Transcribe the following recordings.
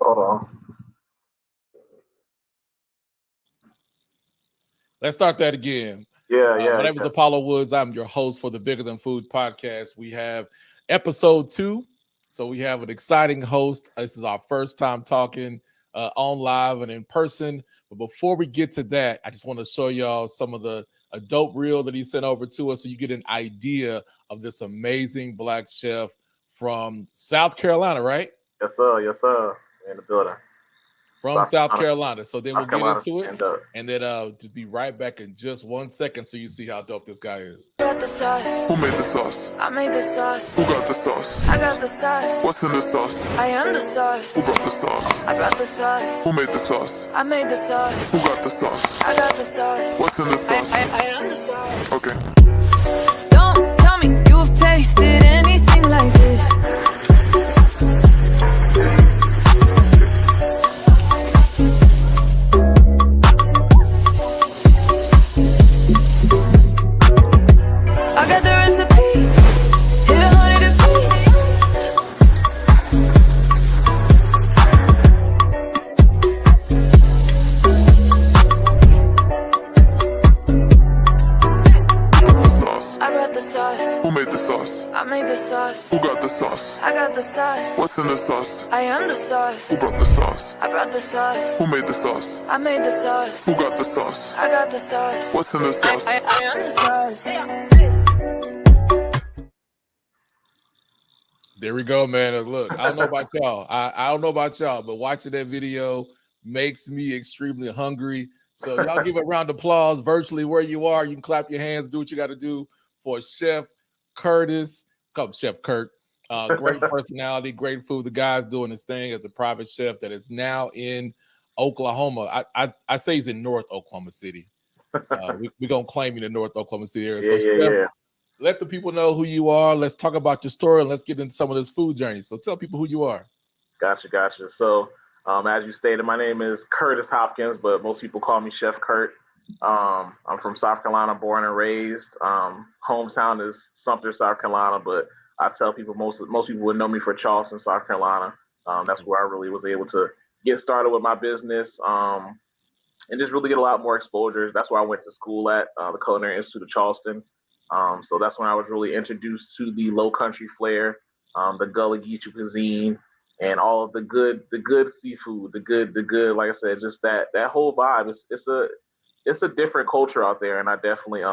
Hold on. Let's start that again. Yeah. My name is Apollo Woods. I'm your host for the Bigger Than Food podcast. We have episode 2. So we have an exciting host. This is our first time talking on live and in person. But before we get to that, I just want to show y'all some of a dope reel that he sent over to us so you get an idea of this amazing black chef from South Carolina, right? Yes, sir. In the building. From South Carolina. So then we'll get into it. And then just be right back in just 1 second so you see how dope this guy is. Got the sauce. Who made the sauce? I made the sauce. Who got the sauce? I got the sauce. What's in the sauce? I am the sauce. Who brought the sauce? I brought the sauce. Who made the sauce? I made the sauce. Who got the sauce? I got the sauce. What's in the sauce? I am the sauce. Okay. Don't tell me you've tasted anything like this. I got the recipe. Hit 100 degrees. The sauce. I brought the sauce. Who made the sauce? I made the sauce. Who got the sauce? I got the sauce. What's in the sauce? I am the sauce. Who brought the sauce? I brought the sauce. Who made the sauce? I made the sauce. Who got the sauce? I got the sauce. What's in the sauce? I am the sauce. There we go, man. Look, I don't know about y'all. I don't know about y'all, but watching that video makes me extremely hungry. So y'all give a round of applause virtually where you are. You can clap your hands, do what you got to do for Chef Curtis. Come, Chef Curt. Great personality, great food. The guy's doing his thing as a private chef that is now in Oklahoma. I say he's in North Oklahoma City. We're going to claim you in the North Oklahoma City area. So Chef, let the people know who you are. Let's talk about your story and let's get into some of this food journey. So tell people who you are. Gotcha. So, as you stated, my name is Curtis Hopkins, but most people call me Chef Curt. I'm from South Carolina, born and raised. Hometown is Sumter, South Carolina, but I tell people most people would know me for Charleston, South Carolina. That's where I really was able to get started with my business and just really get a lot more exposure. That's where I went to school at the Culinary Institute of Charleston. So that's when I was really introduced to the low country flair, the Gullah Geechee cuisine, and all of the good seafood, the good, like I said, just that whole vibe. It's a different culture out there, and I definitely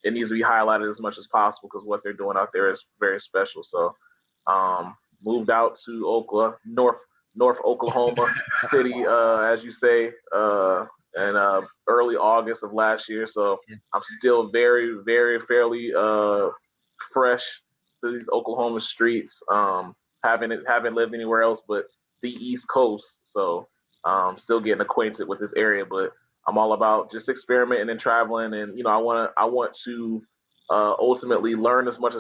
it needs to be highlighted as much as possible because what they're doing out there is very special. So moved out to North Oklahoma City, as you say, in early August of last year. So I'm still very, very fairly fresh to these Oklahoma streets. Haven't lived anywhere else but the East Coast. So still getting acquainted with this area, but I'm all about just experimenting and traveling. And, I want to ultimately learn as much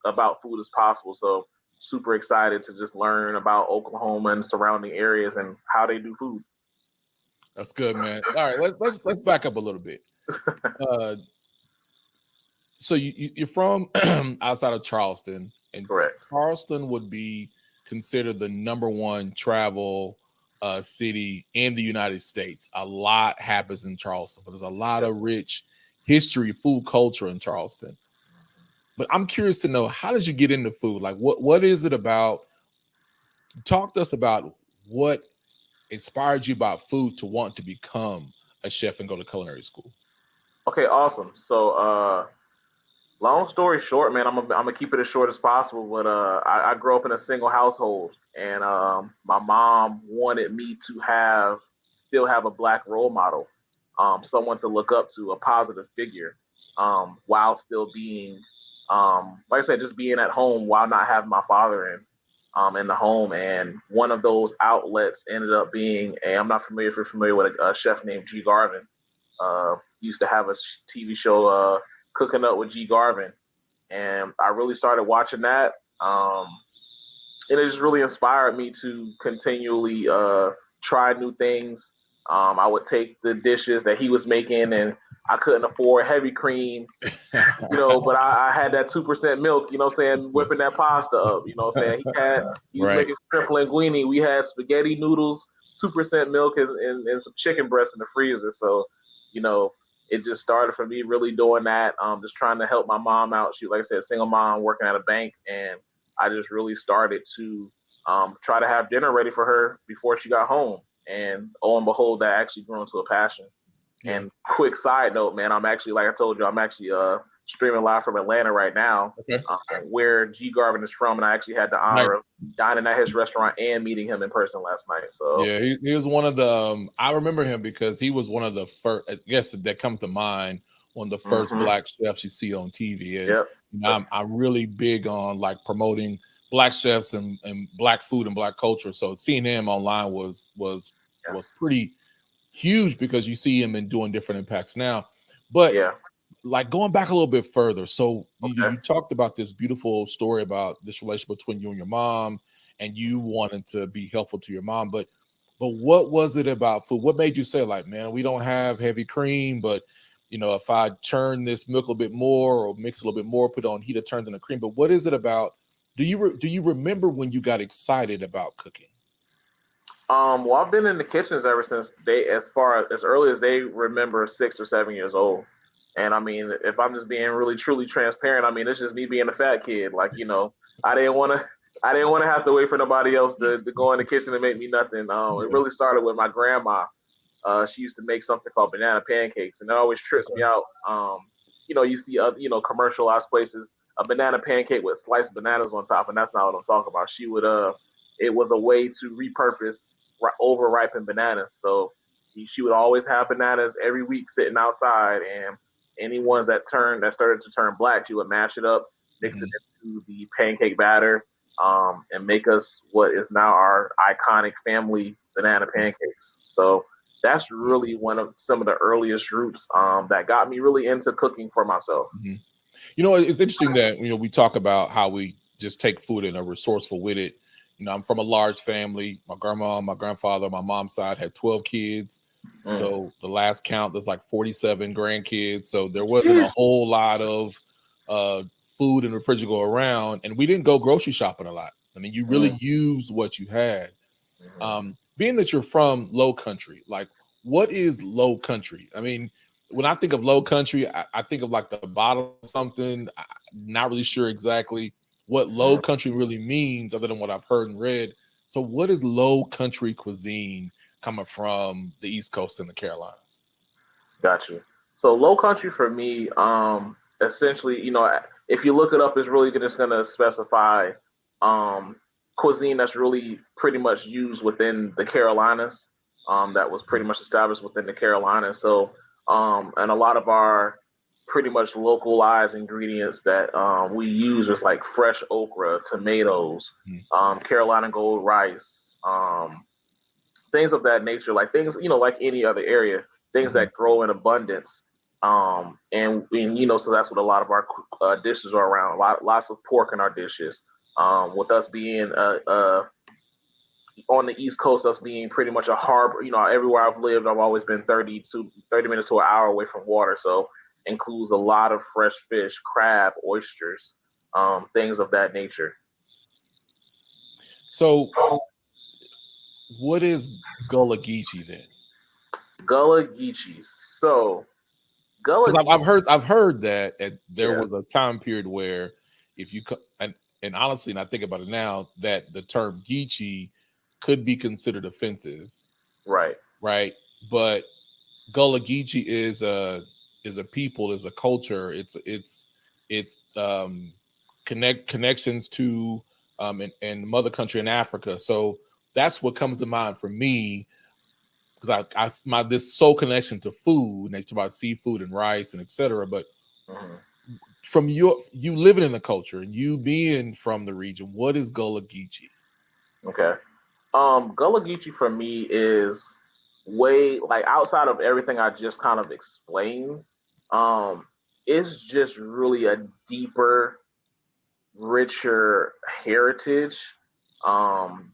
about food as possible. So super excited to just learn about Oklahoma and surrounding areas and how they do food. That's good, man. All right, let's back up a little bit. So you're from outside of Charleston, and Correct. Charleston would be considered the number one travel city in the United States. A lot happens in Charleston, but there's a lot of rich history, food culture in Charleston. But I'm curious to know, how did you get into food? Like, what is it about? Talk to us about what inspired you about food to want to become a chef and go to culinary school. Okay, awesome. So, long story short, man, I'm gonna keep it as short as possible. But I grew up in a single household, and my mom wanted me to still have a black role model, someone to look up to, a positive figure, while still being, like I said, just being at home while not having my father in the home. And one of those outlets ended up being I'm not familiar if you're familiar with a chef named G. Garvin. He used to have a TV show, Cooking Up with G. Garvin. And I really started watching that. And it just really inspired me to continually try new things. I would take the dishes that he was making and I couldn't afford heavy cream, but I had that 2% milk, whipping that pasta up, he was Right. making shrimp linguine. We had spaghetti noodles, 2% milk, and some chicken breasts in the freezer. So, you know, it just started for me really doing that, just trying to help my mom out. She, like I said, single mom working at a bank, and I just really started to try to have dinner ready for her before she got home. And lo and behold, that actually grew into a passion. Yeah. And quick side note, man, I'm actually, like I told you, I'm actually streaming live from Atlanta right now, Okay. where G Garvin is from, and I actually had the honor of dining at his restaurant and meeting him in person last night. So yeah, he was one of the. I remember him because he was one of the first. I guess that comes to mind. One of the first Black chefs you see on TV, and yep. I'm really big on like promoting Black chefs and Black food and Black culture. So seeing him online was pretty huge because you see him and doing different impacts now. But Yeah. like going back a little bit further, so Okay. you talked about this beautiful story about this relationship between you and your mom, and you wanted to be helpful to your mom, but what was it about food? What made you say, like, man, we don't have heavy cream, but if I churn this milk a little bit more or mix a little bit more, put on heat, it turns into cream. But what is it about? Do you remember when you got excited about cooking? Well, I've been in the kitchens ever since as early as they remember, 6 or 7 years old. And I mean, if I'm just being really truly transparent, I mean, it's just me being a fat kid. Like, I didn't want to, I didn't want to have to wait for nobody else to go in the kitchen and make me nothing. It really started with my grandma. She used to make something called banana pancakes, and it always trips me out. You see, commercialized places, a banana pancake with sliced bananas on top, and that's not what I'm talking about. It was a way to repurpose over ripened bananas. So she would always have bananas every week sitting outside, and any ones that started to turn black, she would mash it up, mix it into the pancake batter, and make us what is now our iconic family banana pancakes. So that's really one of some of the earliest roots that got me really into cooking for myself. Mhm. It's interesting that we talk about how we just take food and are resourceful with it. I'm from a large family. My grandma, my grandfather, my mom's side had 12 kids. So the last count, there's like 47 grandkids. So there wasn't a whole lot of food and refrigerator around, and we didn't go grocery shopping a lot. I mean, you really used what you had. Being that you're from low country, like, what is low country? I mean, when I think of low country, I think of like the bottom of something. I'm not really sure exactly what low country really means other than what I've heard and read. So what is low country cuisine coming from the East Coast and the Carolinas? Got you. So low country for me, essentially, if you look it up, it's really just going to specify um, cuisine that's really pretty much used within the Carolinas. That was pretty much established within the Carolinas. So, and a lot of our pretty much localized ingredients that we use is like fresh okra, tomatoes, Carolina gold rice, things of that nature, like things, like any other area, things that grow in abundance. So that's what a lot of our dishes are around. Lots of pork in our dishes. With us being on the East Coast, us being pretty much a harbor, everywhere I've lived, I've always been 30 minutes to an hour away from water. So includes a lot of fresh fish, crab, oysters, things of that nature. So what is Gullah Geechee then? Gullah Geechee. So Gullah Because Geechee. I've heard that there was a time period where if you and honestly, and I think about it now, that the term Geechee could be considered offensive, Right. right? But Gullah Geechee is a people, is a culture. It's connections to and mother country in Africa. So that's what comes to mind for me because my this soul connection to food, and they talk about seafood and rice and etc. But from you living in the culture and you being from the region, what is Gullah Geechee? Okay. Gullah Geechee for me is way like outside of everything I just kind of explained. Um, it's just really a deeper, richer heritage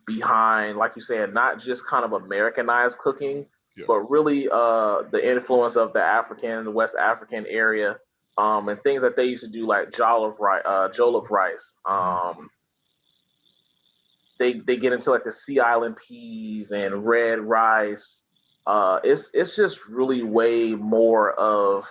behind, like you said, not just kind of Americanized cooking, but really the influence of the West African area, and things that they used to do like jollof rice. They get into like the Sea Island peas and red rice. It's just really way more of.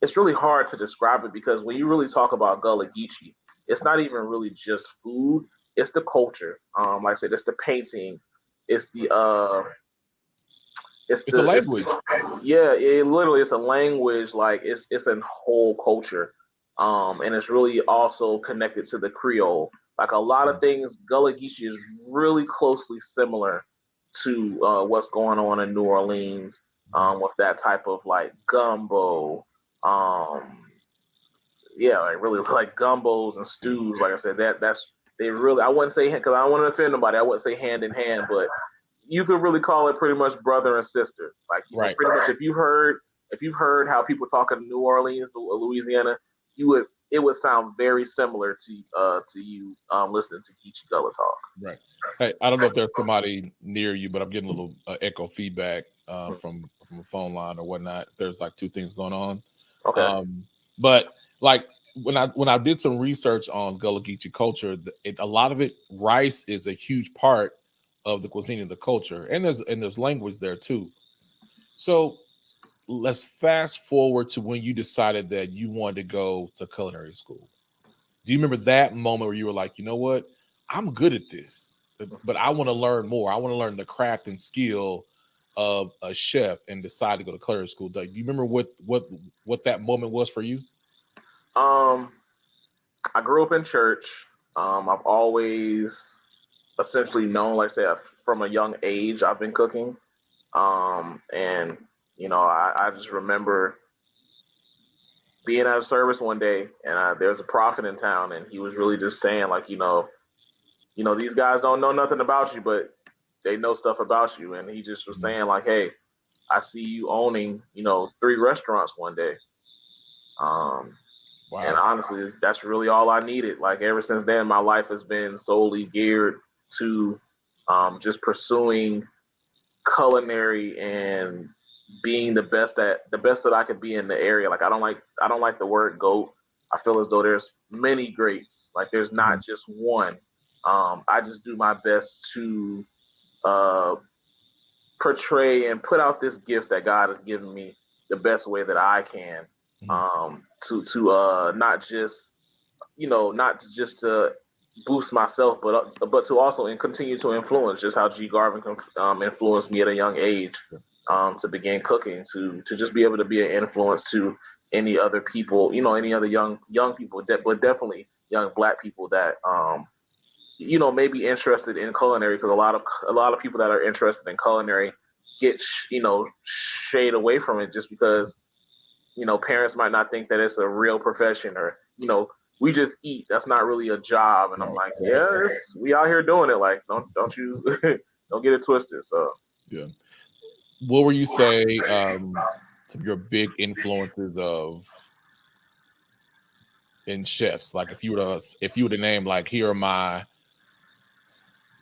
It's really hard to describe it because when you really talk about Gullah Geechee, it's not even really just food. It's the culture. Like I said, it's the paintings. It's the It's a language. Yeah, it literally it's a language. Like it's a whole culture. And it's really also connected to the Creole. Like a lot of things, Gullah Geechee is really closely similar to what's going on in New Orleans, with that type of like gumbo. Um, yeah, like really like gumbos and stews. Like I said, that's they really. I wouldn't say because I don't want to offend nobody. I wouldn't say hand in hand, but you could really call it pretty much brother and sister. Like Right. pretty much if you've heard how people talk in New Orleans, Louisiana, it would sound very similar to you listening to Geechee Gullah talk. Right. Hey, I don't know if there's somebody near you, but I'm getting a little echo feedback from a phone line or whatnot. There's like two things going on. Okay. But like when I did some research on Gullah Geechee culture, a lot of it, rice is a huge part of the cuisine and the culture, and there's language there too. So let's fast forward to when you decided that you wanted to go to culinary school. Do you remember that moment where you were like, you know what, I'm good at this, but I want to learn more. I want to learn the craft and skill of a chef, and decide to go to culinary school. Do you remember what that moment was for you? Um, I grew up in church. I've always essentially known, like I said, from a young age, I've been cooking. And I just remember being at a service one day, and there was a prophet in town, and he was really just saying, like, these guys don't know nothing about you, but they know stuff about you. And he just was saying, like, hey, I see you owning, 3 restaurants one day. Wow. And honestly, that's really all I needed. Like ever since then, my life has been solely geared to just pursuing culinary and being the best that I could be in the area. Like I don't like the word GOAT. I feel as though there's many greats. Like there's not just one. I just do my best to portray and put out this gift that God has given me the best way that I can. To not just to boost myself, but to also and continue to influence, just how G. Garvin influenced me at a young age, to begin cooking, to just be able to be an influence to any other people, any other young people, but definitely young Black people that may be interested in culinary, because a lot of people that are interested in culinary get shade away from it just because parents might not think that it's a real profession, or we just eat. That's not really a job. And I'm like, yeah, we out here doing it. Like, don't you don't get it twisted. So yeah. What were you say some of your big influences in chefs? Like if you were to name, like, here are my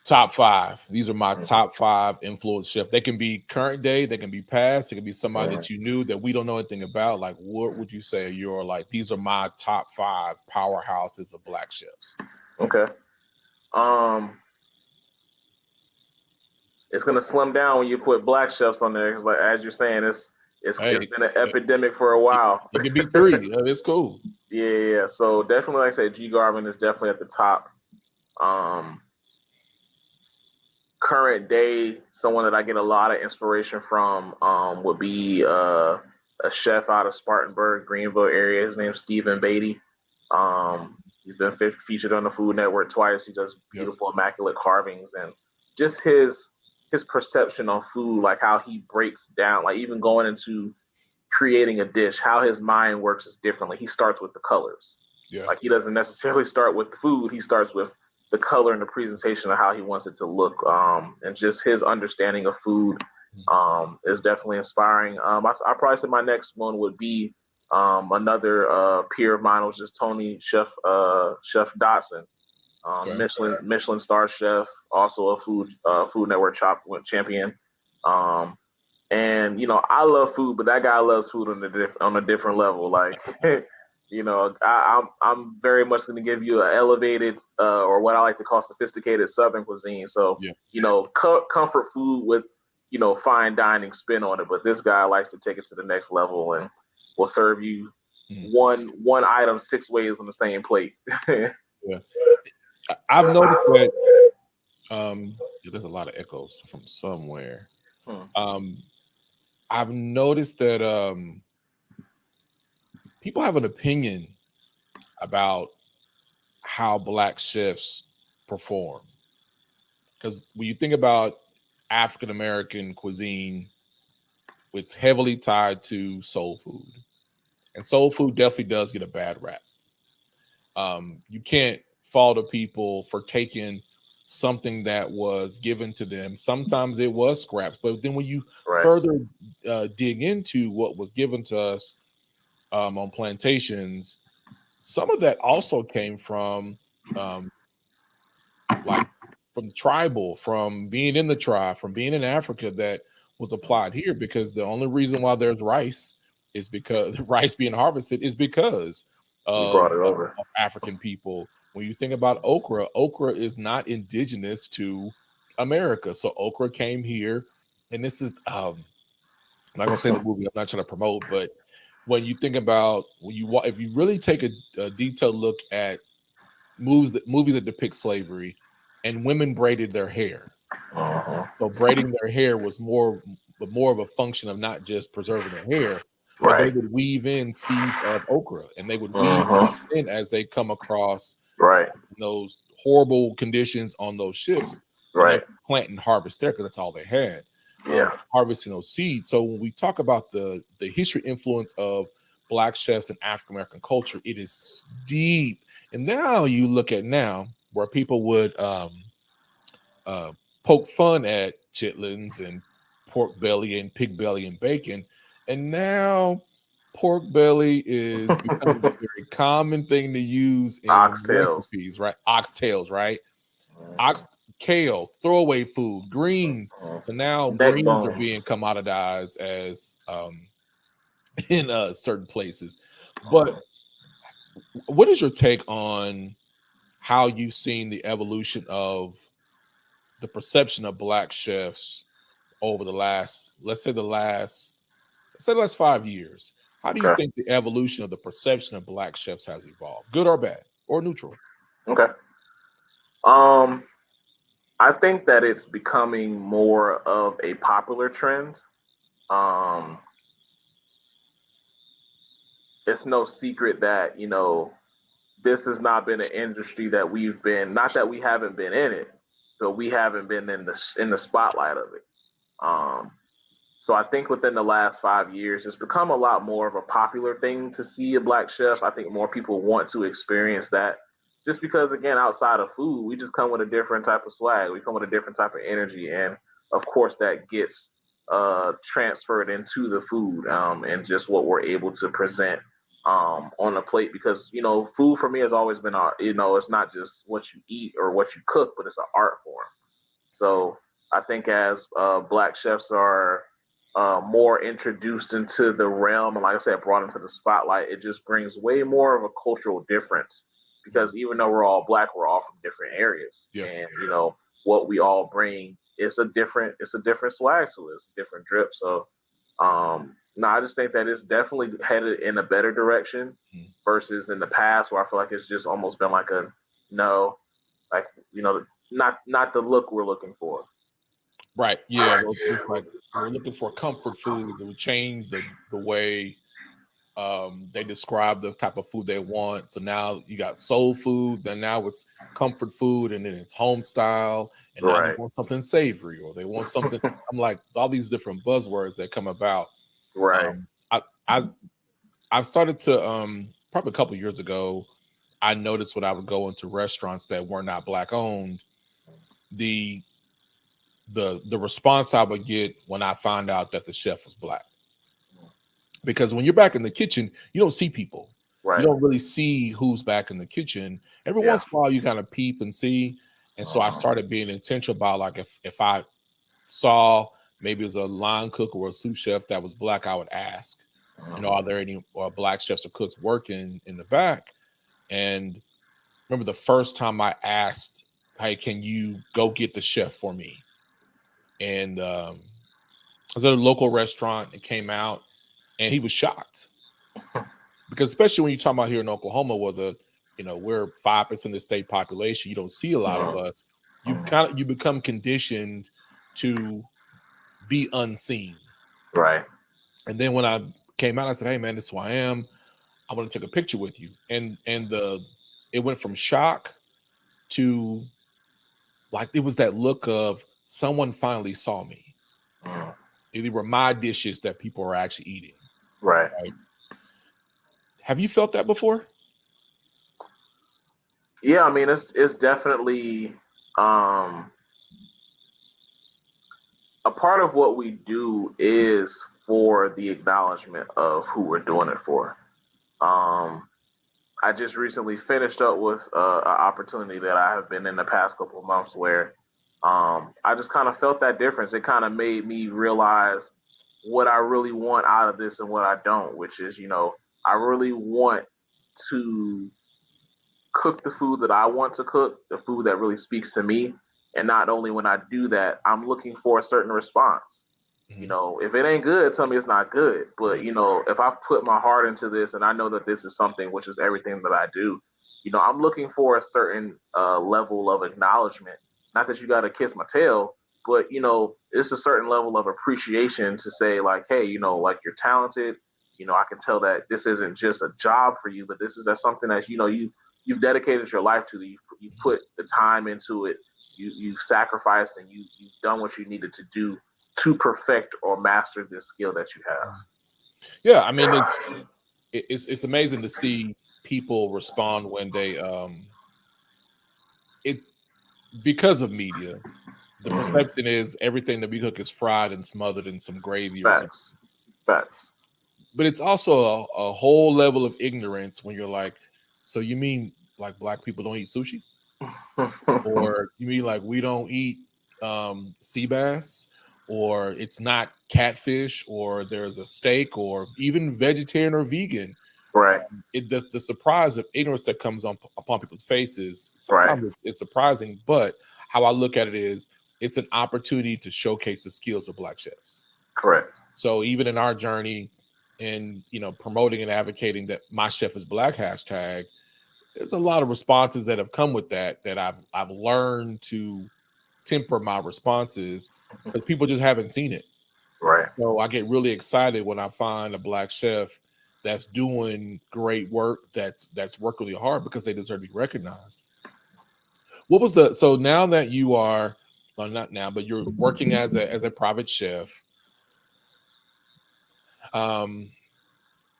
top 5. These are my top 5 influence chefs. They can be current day, they can be past, it can be somebody that you knew that we don't know anything about. Like, what would you say you're like, these are my top 5 powerhouses of Black chefs? Okay. It's gonna slim down when you put Black chefs on there, because like as you're saying, it's been an epidemic for a while. It can be 3. It's cool. Yeah. So definitely, like I said, G. Garvin is definitely at the top. Current day, someone that I get a lot of inspiration from would be a chef out of Spartanburg, Greenville area. His name's Stephen Beatty. He's been featured on the Food Network twice. He does beautiful, immaculate carvings, and just his perception on food, like how he breaks down, like even going into creating a dish, how his mind works is differently. He starts with the colors. Yeah. Like he doesn't necessarily start with the food. He starts with the color and the presentation of how he wants it to look. And just his understanding of food is definitely inspiring. I probably say my next one would be another peer of mine, which is Chef Dotson. Michelin star chef, also a Food Network champion. And I love food, but that guy loves food on a different level. Like, I'm very much going to give you an elevated, or what I like to call sophisticated Southern cuisine. So, Yeah. comfort food with fine dining spin on it. But this guy likes to take it to the next level and will serve you one item 6 ways on the same plate. Yeah. I've noticed that there's a lot of echoes from somewhere. I've noticed that people have an opinion about how Black chefs perform. Because when you think about African American cuisine, it's heavily tied to soul food. And soul food definitely does get a bad rap. You can't fault the people for taking something that was given to them. Sometimes it was scraps, but then when you Right. further dig into what was given to us on plantations, some of that also came from like from the tribal, from being in the tribe, from being in Africa, that was applied here, because the only reason why there's rice is because rice being harvested is because You brought it of over. African people. When you think about okra is not indigenous to America. So okra came here, and this is I'm not gonna say the movie, I'm not trying to promote, but when you think about if you really take a detailed look at movies that depict slavery, and women braided their hair. So braiding their hair was more of a function of not just preserving their hair, but they Right. would weave in seeds of okra, and they would weave these in as they come across Right. those horrible conditions on those ships, and they Right. plant and harvest there because that's all they had. Yeah. Harvesting those seeds. So when we talk about the history influence of Black chefs in African American culture, it is deep. And now you look at where people would poke fun at chitlins and pork belly and pig belly and bacon, and now pork belly is becoming a very common thing to use in Oxtails. recipes, right? Oxtails, right? Kale, throwaway food, greens. So now Neck greens are bones. being commoditized as in certain places. But what is your take on how you've seen the evolution of the perception of Black chefs over the last, let's say the last 5 years? How do you Okay. think the evolution of the perception of Black chefs has evolved, good or bad or neutral? Okay. I think that it's becoming more of a popular trend. It's no secret that, this has not been an industry that we've been, not that we haven't been in it, but we haven't been in the spotlight of it. So I think within the last 5 years, it's become a lot more of a popular thing to see a Black chef. I think more people want to experience that, just because, again, outside of food, we just come with a different type of swag. We come with a different type of energy. And of course, that gets transferred into the food, and just what we're able to present on the plate. Because, food for me has always been art. It's not just what you eat or what you cook, but it's an art form. So I think as Black chefs are more introduced into the realm, and like I said, brought into the spotlight, it just brings way more of a cultural difference. Because even though we're all Black, we're all from different areas, Yeah. and what we all bring is a different swag to it. It's a different drip. So, no, I just think that it's definitely headed in a better direction versus in the past, where I feel like it's just almost been like not the look we're looking for. Right. Yeah. It's like we're looking for comfort foods that would change the way they describe the type of food they want. So now you got soul food, then now it's comfort food, and then it's home style, and now they Right. want something savory, or they want something. I'm like, all these different buzzwords that come about. Right. I started to probably a couple years ago, I noticed when I would go into restaurants that were not Black owned, the response I would get when I found out that the chef was Black. Because when you're back in the kitchen, you don't see people. Right. You don't really see who's back in the kitchen. Every once in a while, you kind of peep and see. And so I started being intentional about, like, if I saw maybe it was a line cook or a sous chef that was black, I would ask, are there any black chefs or cooks working in the back? And remember the first time I asked, hey, can you go get the chef for me? And I was at a local restaurant and came out, and he was shocked. Because especially when you're talking about here in Oklahoma, where we're 5% of the state population, you don't see a lot of us. You become conditioned to be unseen. Right. And then when I came out, I said, hey man, this is who I am. I want to take a picture with you. And it went from shock to like it was that look of someone finally saw me. They were my dishes that people are actually eating. Right. Have you felt that before? Yeah, I mean it's definitely a part of what we do is for the acknowledgement of who we're doing it for. I just recently finished up with an opportunity that I have been in the past couple of months where I just kind of felt that difference. It kind of made me realize what I really want out of this and what I don't, which is, I really want to cook the food that I want to cook, the food that really speaks to me. And not only when I do that, I'm looking for a certain response. If it ain't good, tell me it's not good. But, if I put my heart into this and I know that this is something, which is everything that I do, I'm looking for a certain level of acknowledgement. Not that you got to kiss my tail, but, it's a certain level of appreciation to say like, hey, like you're talented. I can tell that this isn't just a job for you, but this is something that, you've dedicated your life to. You put the time into it. You've sacrificed and you've done what you needed to do to perfect or master this skill that you have. Yeah, I mean, it's amazing to see people respond when they because of media. The perception is everything that we cook is fried and smothered in some gravy or something. Facts. But it's also a whole level of ignorance when you're like, so you mean like black people don't eat sushi? Or you mean like we don't eat sea bass? Or it's not catfish, or there's a steak, or even vegetarian or vegan. Right. The surprise of ignorance that comes upon people's faces, sometimes Right. it's surprising, but how I look at it is it's an opportunity to showcase the skills of black chefs. Correct. So even in our journey and promoting and advocating that my chef is black hashtag, there's a lot of responses that have come with that I've learned to temper my responses because people just haven't seen it. Right. So I get really excited when I find a black chef that's doing great work, that's worked really hard because they deserve to be recognized. So now that you are, well, not now, but you're working as a private chef,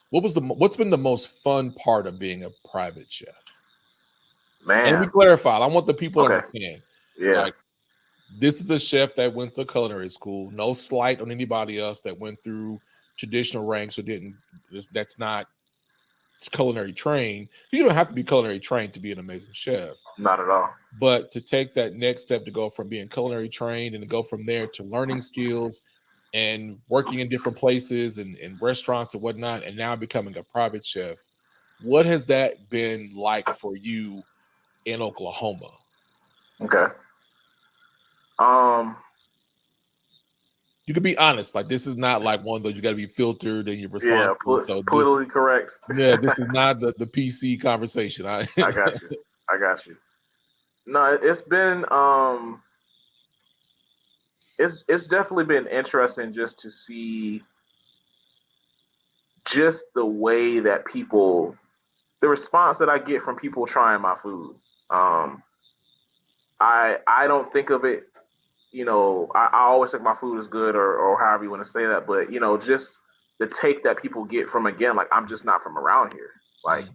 what's been the most fun part of being a private chef? Man. And we clarified. I want the people to Okay. understand. Yeah. Like, this is a chef that went to culinary school. No slight on anybody else that went through traditional ranks or didn't. That's not culinary trained. You don't have to be culinary trained to be an amazing chef. Not at all. But to take that next step to go from being culinary trained and to go from there to learning skills and working in different places and restaurants and whatnot, and now becoming a private chef, what has that been like for you in Oklahoma? Okay. You can be honest. Like, this is not like one of those you got to be filtered and you're responsible. Yeah, So politically correct. Yeah, this is not the PC conversation. I got you. No, it's been it's definitely been interesting just to see just the way that the response that I get from people trying my food. I don't think of it, I always think my food is good or however you want to say that, but just the take that people get from, again, like, I'm just not from around here. Like,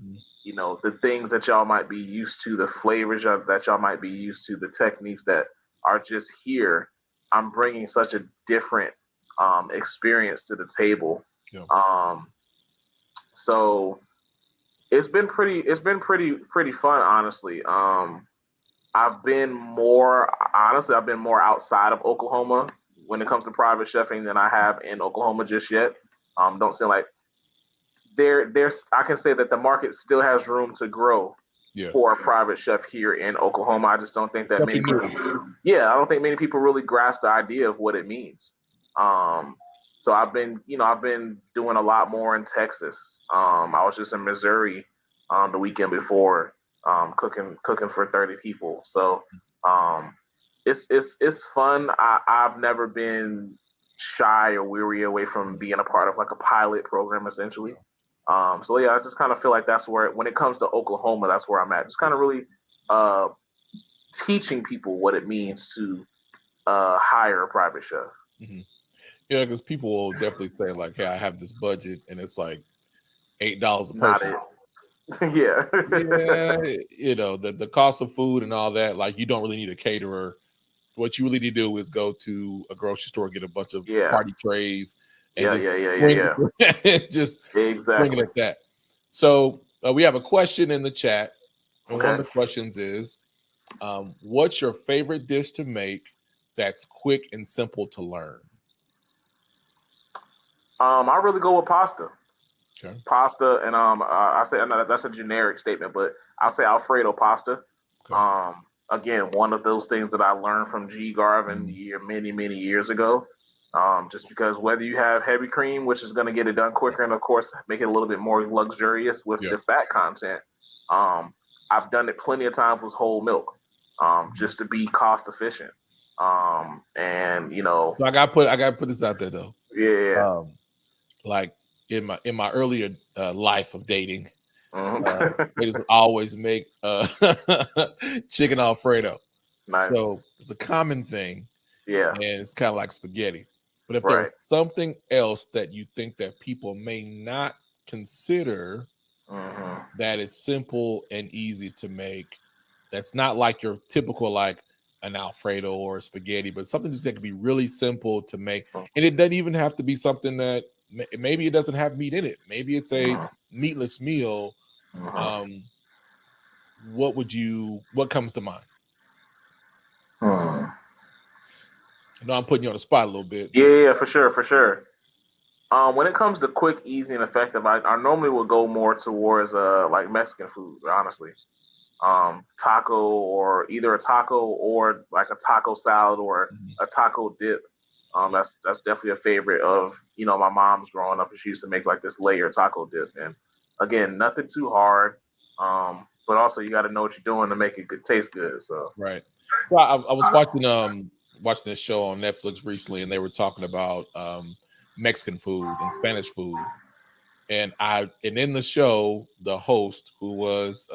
the things that y'all might be used to, the flavors that y'all might be used to, the techniques that are just here, I'm bringing such a different experience to the table. Yeah. So it's been pretty fun, honestly. I've been more outside of Oklahoma when it comes to private chefing than I have in Oklahoma just yet. Don't seem like there's I can say that the market still has room to grow for a private chef here in Oklahoma. I just don't think that many people, I don't think many people really grasp the idea of what it means. So I've been doing a lot more in Texas. I was just in Missouri the weekend before, cooking for 30 people. So it's fun. I've never been shy or weary away from being a part of like a pilot program, essentially. So yeah, I just kind of feel like that's where, when it comes to Oklahoma, that's where I'm at. Just kind of really teaching people what it means to hire a private chef. Mm-hmm. Yeah, because people will definitely say like, "Hey, I have this budget, and it's like $8 a person." Yeah. Yeah, the cost of food and all that. Like, you don't really need a caterer. What you really need to do is go to a grocery store, get a bunch of party trays, and just swing it at that. So we have a question in the chat, and one of the questions is, what's your favorite dish to make that's quick and simple to learn? I really go with pasta. Okay. Pasta, and I say, I know that's a generic statement, but I'll say Alfredo pasta. Okay. Again, one of those things that I learned from G. Garvin many years ago. Just because whether you have heavy cream, which is going to get it done quicker, and of course make it a little bit more luxurious with the fat content. I've done it plenty of times with whole milk, just to be cost efficient. And so I got to put this out there though. Yeah. Like in my earlier life of dating, they just always make chicken Alfredo. Nice. So it's a common thing. Yeah. And it's kind of like spaghetti. But if there's something else that you think that people may not consider that is simple and easy to make, that's not like your typical like an Alfredo or a spaghetti, but something just that could be really simple to make. And it doesn't even have to be something that maybe it doesn't have meat in it. Maybe it's a meatless meal. What comes to mind? I know I'm putting you on the spot a little bit. Yeah, for sure. When it comes to quick, easy, and effective, I normally will go more towards like Mexican food, honestly. Taco, or either a taco or like a taco salad or a taco dip. That's definitely a favorite of my mom's growing up. She used to make like this layered taco dip, and again, nothing too hard. But also you got to know what you're doing to make it taste good. So right. So I was watching this show on Netflix recently, and they were talking about Mexican food and Spanish food, and in the show, the host, who was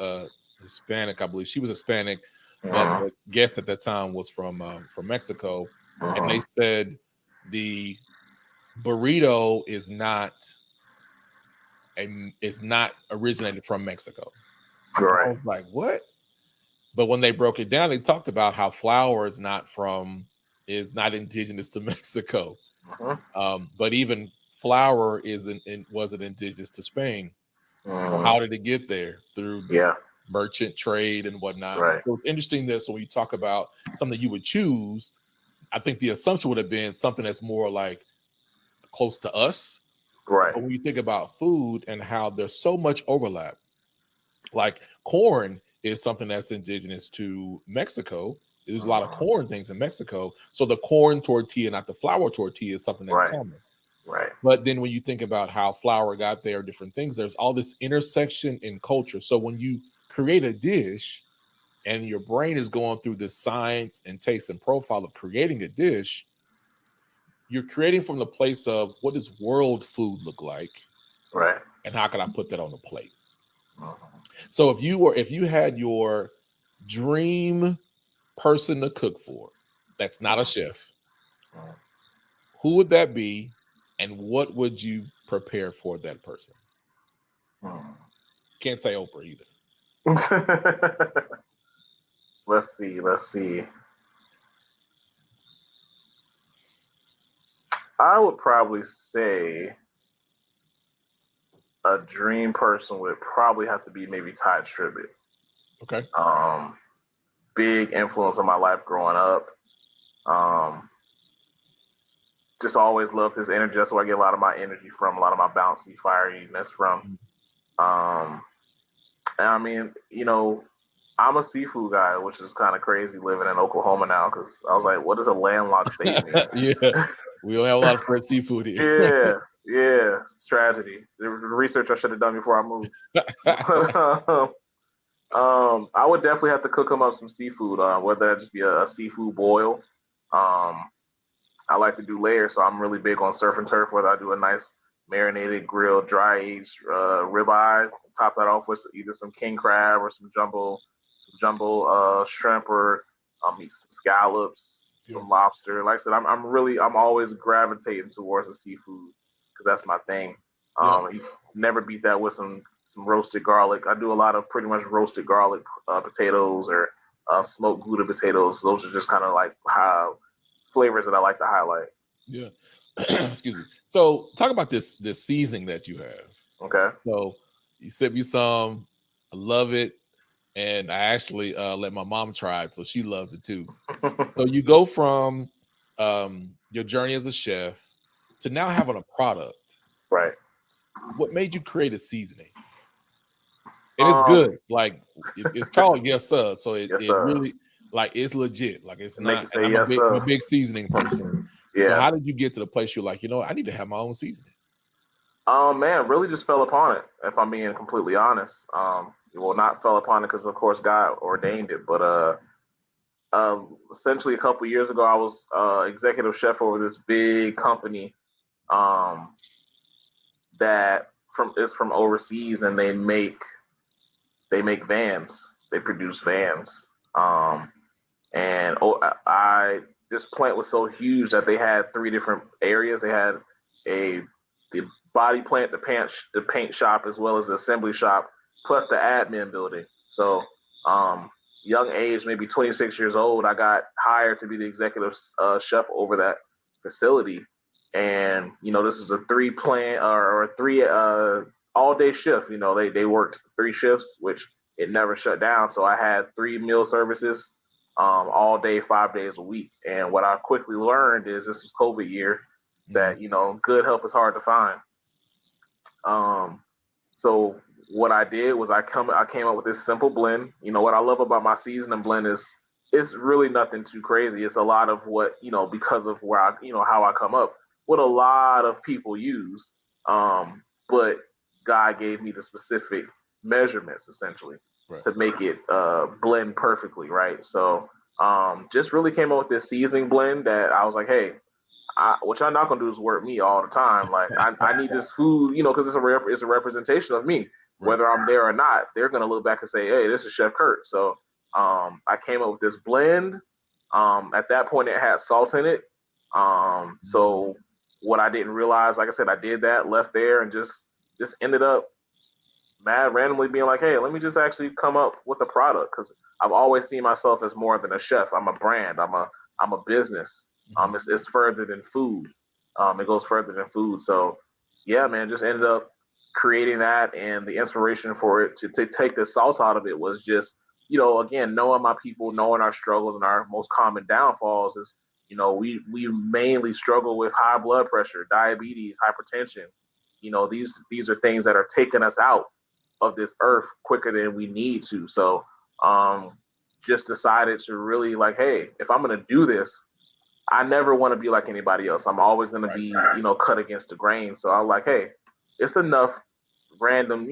Hispanic, I believe she was Hispanic, but the guest at that time was from Mexico, and they said the burrito is not originated from Mexico. Right. I was like, what? But when they broke it down, they talked about how flour is not indigenous to Mexico. But even flour wasn't indigenous to Spain. So how did it get there? Through merchant trade and whatnot. Right. So it's interesting that, so when you talk about something you would choose, I think the assumption would have been something that's more like close to us. Right. But when you think about food and how there's so much overlap, like corn is something that's indigenous to Mexico. There's a lot of corn things in Mexico. So the corn tortilla, not the flour tortilla, is something that's common. Right. But then when you think about how flour got there, different things, there's all this intersection in culture. So when you create a dish and your brain is going through the science and taste and profile of creating a dish, you're creating from the place of what does world food look like? Right. And how can I put that on the plate? So if you had your dream person to cook for, that's not a chef, who would that be, and what would you prepare for that person? Can't say Oprah either. Let's see. I would probably say a dream person would probably have to be maybe Ty Tribbett. Okay. Big influence on my life growing up. just always loved his energy. That's where I get a lot of my energy from, a lot of my bouncy, fieriness from. And I mean, I'm a seafood guy, which is kind of crazy living in Oklahoma now because I was like, what does a landlocked state mean? Yeah, we don't have a lot of fresh seafood here. Yeah, it's tragedy. The research I should have done before I moved. I would definitely have to cook them up some seafood, whether that just be a seafood boil. I like to do layers, so I'm really big on surf and turf, whether I do a nice marinated, grilled, dry aged ribeye, top that off with either some king crab or some jumbo shrimp or some scallops, some lobster. Like I said, I'm always gravitating towards the seafood because that's my thing. You never beat that with some roasted garlic. I do a lot of pretty much roasted garlic potatoes or smoked Gouda potatoes. Those are just kind of like how flavors that I like to highlight. Yeah. Excuse me. So talk about this seasoning that you have. Okay. So you sent me some. I love it. And I actually let my mom try it, so she loves it too. So you go from your journey as a chef to now having a product. Right. What made you create a seasoning? And it's good. Like it's called Yes Sir. So it really like it's legit. Like it's not. And I'm a big seasoning person. Yeah. So how did you get to the place you're like, I need to have my own seasoning? Man, really just fell upon it. If I'm being completely honest, well, not fell upon it because of course God ordained it, but essentially a couple years ago, I was executive chef over this big company that is from overseas, and they make vans. They produce vans. This plant was so huge that they had 3 different areas. They had the body plant, the paint shop, as well as the assembly shop, plus the admin building. So, young age, maybe 26 years old, I got hired to be the executive chef over that facility. And, this is a 3 plant or 3 all-day shift. They worked 3 shifts, which it never shut down. So I had 3 meal services all day, 5 days a week. And what I quickly learned is this was COVID year that, good help is hard to find. So what I did was I came up with this simple blend. What I love about my seasoning blend is it's really nothing too crazy. It's a lot of what, because of where I, how I come up, what a lot of people use. But God gave me the specific measurements essentially to make it blend perfectly, right? So just really came up with this seasoning blend that I was like, hey, what y'all not gonna do is work me all the time. Like I need this food, because it's a representation of me. Whether I'm there or not, they're gonna look back and say, hey, this is Chef Curt. So I came up with this blend. At that point, it had salt in it. So what I didn't realize, like I said, I did that, left there, and just ended up randomly being like, hey, let me just actually come up with a product, because I've always seen myself as more than a chef. I'm a brand. I'm a business. It's further than food. It goes further than food. So yeah, man, just ended up creating that, and the inspiration for it to take the salt out of it was just, again, knowing my people, knowing our struggles and our most common downfalls is, we mainly struggle with high blood pressure, diabetes, hypertension. These are things that are taking us out of this earth quicker than we need to. So just decided to really like, hey, if I'm going to do this, I never want to be like anybody else. I'm always going to be, cut against the grain. So I'm like, hey, it's enough random,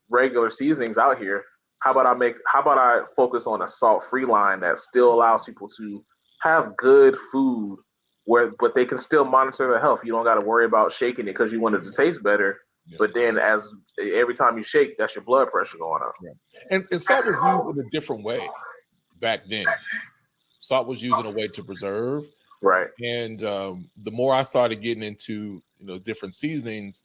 regular seasonings out here. How about I focus on a salt-free line that still allows people to have good food but they can still monitor their health. You don't got to worry about shaking it because you want it to taste better. Yeah. But then every time you shake, that's your blood pressure going up. Yeah. And salt was used in a different way back then. Salt was used in a way to preserve. Right. And the more I started getting into, different seasonings,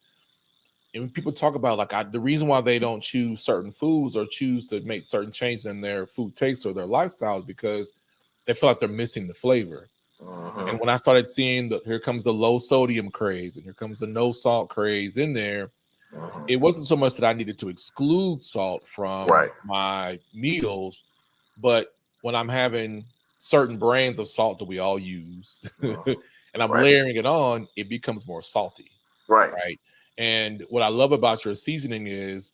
and when people talk about the reason why they don't choose certain foods or choose to make certain changes in their food taste or their lifestyle is because they feel like they're missing the flavor. Uh-huh. And when I started seeing here comes the low sodium craze and here comes the no salt craze in there, it wasn't so much that I needed to exclude salt from my meals, but when I'm having certain brands of salt that we all use, and I'm Right. layering it on, it becomes more salty, Right. right? And what I love about your seasoning is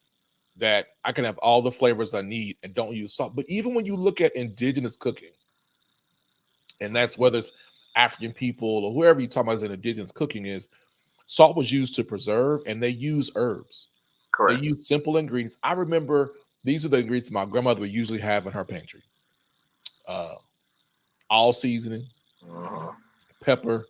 that I can have all the flavors I need and don't use salt. But even when you look at indigenous cooking, and that's whether it's African people or whoever you talk about as an indigenous cooking, is salt was used to preserve, and they use herbs. They Correct. use simple ingredients. I remember these are the ingredients my grandmother would usually have in her pantry: uh, all seasoning, Mhm. pepper,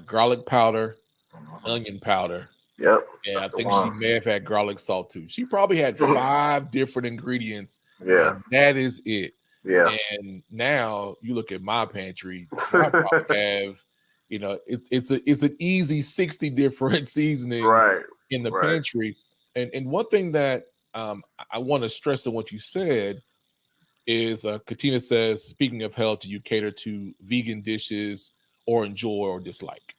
garlic powder, Mhm. onion powder. Yep. And I That's the think she one. may have had garlic salt too. She probably had 5 different ingredients, Yeah. and that is it. Yeah. And now you look at my pantry, and I probably have, it's an easy 60 different seasonings Right. in the Right. pantry. And one thing that I want to stress in what you said is Katina says, speaking of health, do you cater to vegan dishes or enjoy or dislike?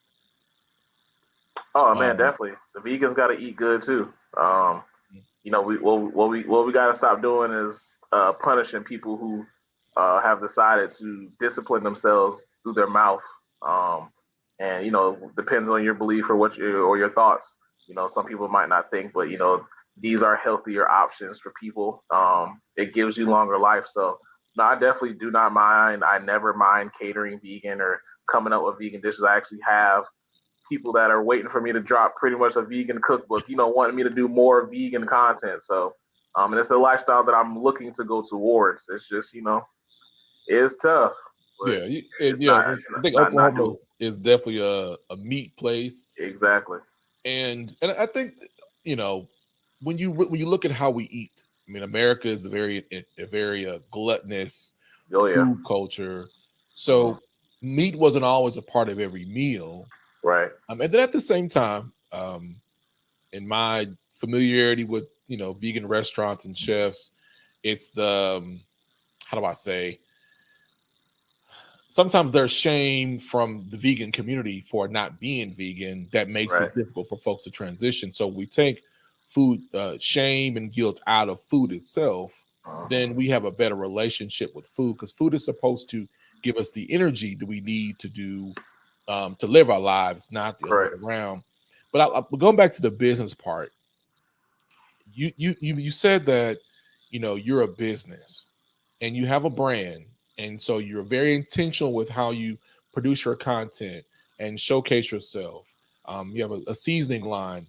Oh man, Um, definitely. The vegans got to eat good too. What we got to stop doing is punishing people who have decided to discipline themselves through their mouth. Um, and depends on your belief or or your thoughts. Some people might not think, but these are healthier options for people. It gives you longer life. So no, I definitely do not mind. I never mind catering vegan or coming up with vegan dishes. I actually have people that are waiting for me to drop pretty much a vegan cookbook, wanting me to do more vegan content. So, and it's a lifestyle that I'm looking to go towards. It's just, it's tough, but Yeah, it's not, it's I not, think not, not Oklahoma doable. is definitely a meat place, Exactly. and I think when you look at how we eat, I mean, America is a very gluttonous Oh yeah. food culture, Mhm. so meat wasn't always a part of every meal. Right. And then at the same time, in my familiarity with vegan restaurants and chefs, it's the how do I say, sometimes there's shame from the vegan community for not being vegan that makes Right. it difficult for folks to transition. So we take food shame and guilt out of food itself, Mhm. then we have a better relationship with food, because food is supposed to give us the energy that we need to do to live our lives, not the other way Correct. around. But going back to the business part, you said that you're a business and you have a brand, and so you're very intentional with how you produce your content and showcase yourself. You have a seasoning line.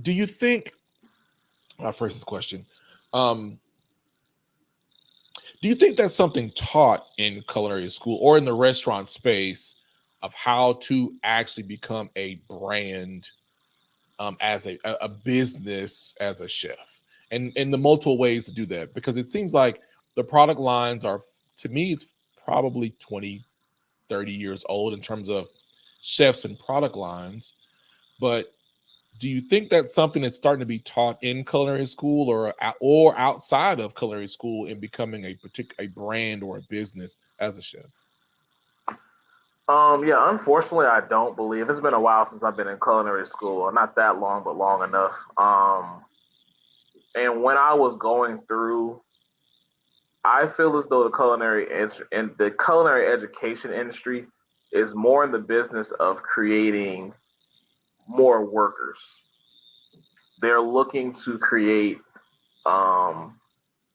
Do you think, our first question, um, do you think that's something taught in culinary school or in the restaurant space, of how to actually become a brand, as a business, as a chef, and the multiple ways to do that? Because it seems like the product lines are, to me, it's probably 20, 30 years old in terms of chefs and product lines. But do you think that's something that's starting to be taught in culinary school, or outside of culinary school, in becoming a brand or a business as a chef? Yeah, unfortunately, I don't believe it's been a while since I've been in culinary school. Not that long, but long enough. And when I was going through, I feel as though the culinary education industry is more in the business of creating more workers. They're looking to create um,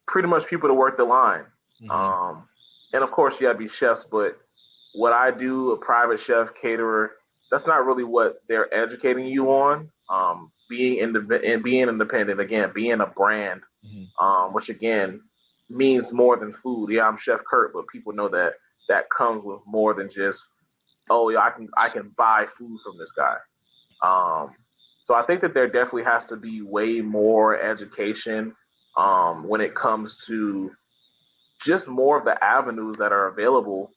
pretty much people to work the line. Mhm. Um, and of course, you gotta be chefs, but what I do, a private chef, caterer, that's not really what they're educating you on. Being independent, again, being a brand, Mhm. which again means more than food. Yeah, I'm Chef Curt, but people know that that comes with more than just, oh yeah, I can buy food from this guy. Um, so I think that there definitely has to be way more education when it comes to just more of the avenues that are available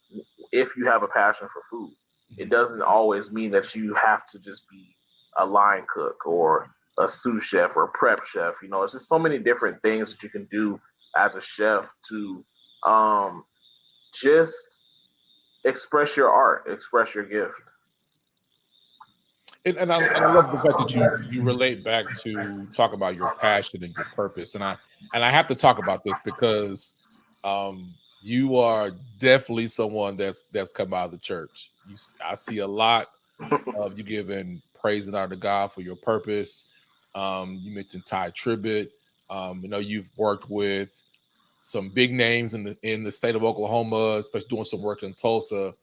if you have a passion for food. It Mhm. doesn't always mean that you have to just be a line cook or a sous chef or a prep chef. It's just so many different things that you can do as a chef to um, just express your art, express your gift. And I love the fact that you relate back to talk about your passion and your purpose. And I have to talk about this because, um, You are definitely someone that's come out of the church. I see a lot of you giving praise and honor to God for your purpose. You mentioned Ty Tribbett. You've worked with some big names in the state of Oklahoma, especially doing some work in Tulsa.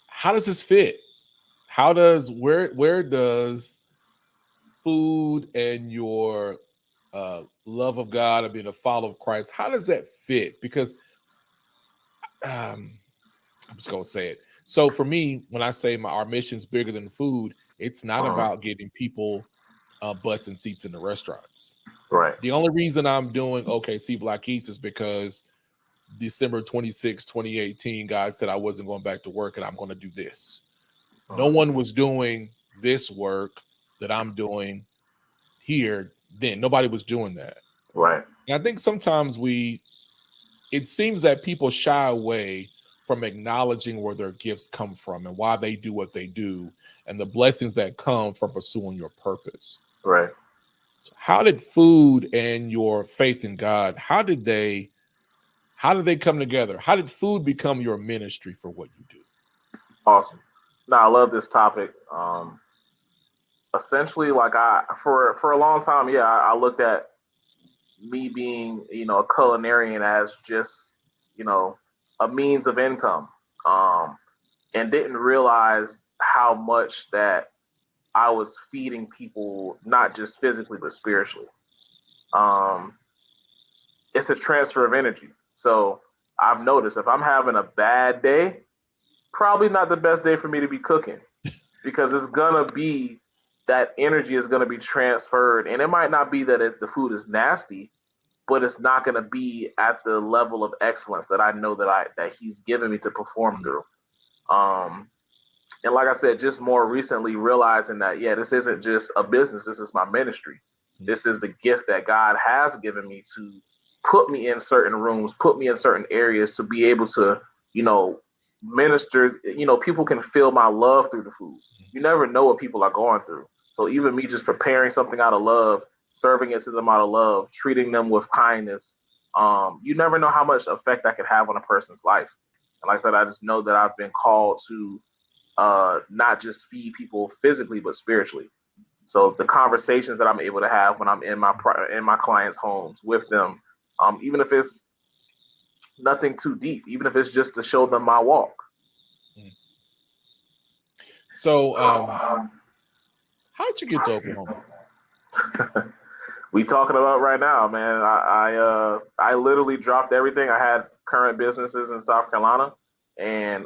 How does this fit? Where does food and your love of God and being a follower of Christ, how does that fit? Because I'm just gonna say it. So for me, when I say our mission's bigger than food, it's not about getting people butts and seats in the restaurants. Right. The only reason I'm doing OKC Black Eats is because December 26, 2018, God said I wasn't going back to work and I'm going to do this. No one was doing this work that I'm doing here then. Nobody was doing that. Right. And I think sometimes it seems that people shy away from acknowledging where their gifts come from and why they do what they do and the blessings that come from pursuing your purpose. Right. So how did food and your faith in God, how did they come together? How did food become your ministry for what you do? Awesome. No, I love this topic. Essentially, like for a long time, yeah, I looked at me being, a culinarian as just, a means of income, and didn't realize how much that I was feeding people, not just physically but spiritually. Um, it's a transfer of energy. So I've noticed if I'm having a bad day, probably not the best day for me to be cooking because it's gonna be that energy is gonna be transferred, and it might not be that the food is nasty, but it's not gonna be at the level of excellence that I know that he's given me to perform through. And like I said, just more recently realizing that this isn't just a business. This is my ministry. This is the gift that God has given me to put me in certain rooms, put me in certain areas to be able to, minister. People can feel my love through the food. You never know what people are going through. So even me just preparing something out of love, serving it to them out of love, treating them with kindness, you never know how much effect that could have on a person's life. And like I said, I just know that I've been called to not just feed people physically, but spiritually. So the conversations that I'm able to have when I'm in my clients' homes with them, even if it's nothing too deep, even if it's just to show them my walk. So, how'd you get to Oklahoma? We talking about right now, man. I literally dropped everything. I had current businesses in South Carolina, and